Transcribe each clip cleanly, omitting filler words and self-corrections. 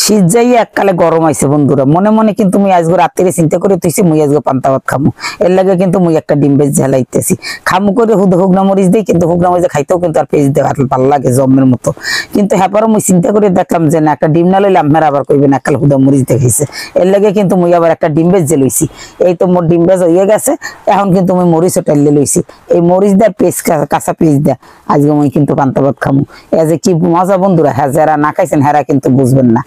শীত যাই এককালে গরম আইছে বন্ধুরা, মনে মনে কিন্তু মুই আজকে রাত্রে চিন্তা করে তুইছি মুই আজকে পান্তা ভাত খামু। এর লাগে কিন্তু মুই একটা ডিম বেজ ঝালাইতেছি, খামু করে হুগনা মরিচ দিই, কিন্তু হুগনা মরিচ খাইতেও কিন্তু আর পেজ দিয়ে ভালো লাগে জমের মতো। কিন্তু হ্যাপারও মুই চিন্তা করে দেখলাম যে না, একটা ডিম না লইলে আপনারা আবার কইবেন এককাল হুদা মরিচ দেখাইছে। এর লাগে কিন্তু মুই আবার একটা ডিম বেজ লইছি। এই তো মোর ডিম বেজ হয়ে গেছে, এখন কিন্তু মুই মরিচও টাইলে লইছি। এই মরিচ দেয় পেজ কাঁচা পেজ দেয় আজকে মুই কিন্তু পান্তা ভাত খামু। এ যে কি মজা বন্ধুরা, হ্যাঁ যারা না খাইছেন হেরা কিন্তু বুঝবেন না,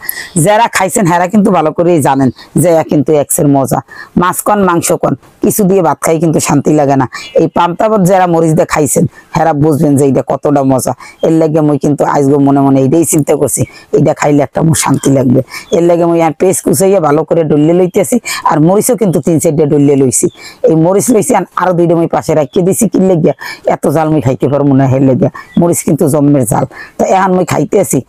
যারা খাইছেন হেরা কিন্তু ভালো করেই জানেন যে কিন্তু এক্সের মজা। মাছ কন মাংস কন কিছু দিয়ে ভাত খাই কিন্তু শান্তি লাগে না। এই পান্তা ভাত যারা মরিচ দিয়ে খাইছেন হেরা বুঝবেন যে এইটা কতটা মজা। এর লাগে মুই কিন্তু আজকে মনে মনে এইটাই চিন্তা করছি, এইটা খাইলে একটা মোর শান্তি লাগবে। এর লাগে মুই আর পেস্ট কুচাইয়া ভালো করে ডলিয়ে লইতেছি, আর মরিচও কিন্তু 3-4টা ডলিয়ে লইছি। এই মরিচ লইছি আরো 2টা মুই পাশে রাখিয়ে দিছি, কি লেগিয়া এত জাল মুই খাইতে পারবো না। হের লেগিয়া মরিচ কিন্তু জম্মের জাল। তো এখন মুই খাইতেছি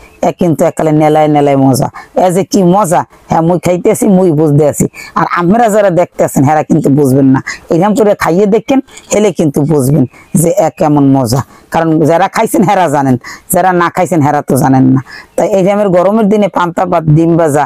কিন্তু একালে নেলায় নেলায় মজা। এ যে কি মজা, হ্যাঁ মুই খাইতেছি মুই বুঝতে আছি, আর আপনারা যারা দেখতেছেন হেরা কিন্তু বুঝবেন না। এরকম করে খাইয়ে দেখেন, হেলে কিন্তু বুঝবেন যে কেমন মজা। কারণ যারা খাইছেন হেরা জানেন, যারা না খাইছেন হেরা তো জানেন না। তাই এই যে গরমের দিনে পান্তা ভাত ডিম ভাজা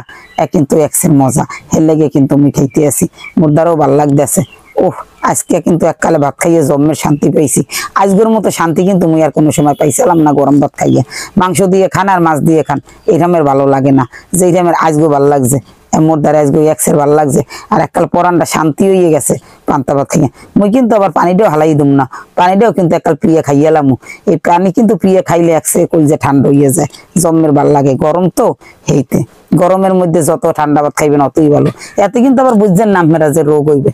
কিন্তু এক্সের মজা। হের লেগে কিন্তু মুই খাইতে আছি, মোর দ্বারাও ভাল লাগতেছে। ওহ, আজকে কিন্তু এককালে ভাত খাইয়ে জন্মের শান্তি পাইছি। আজকের মতো শান্তি কিন্তু মুই আর কোনো সময় পাইছিলাম না গরম ভাত খাইয়ে। মাংস দিয়ে খান আর মাছ দিয়ে খান এইরকমের ভালো লাগে না, যে এইরকমের আজকেও ভালো লাগছে। মোর দ্বারা আজকে এক্সের ভালো লাগছে, আর এককাল পরানটা শান্তি হয়ে গেছে পান্তা ভাত খাইয়ে। মুই কিন্তু আবার পানিটাও হালাই দুম না, পানিটাও কিন্তু এককাল পিয়ে খাইয়ালাম। এই পানি কিন্তু পিয়ে খাইলে একসে কলজে ঠান্ডা হয়ে যায়, জন্মের ভাল লাগে। গরম তো হেইতে গরমের মধ্যে যত ঠান্ডা ভাত খাইবেন অতই ভালো। এতে কিন্তু আবার বুঝছেন না আপনারা যে রোগ হইবে।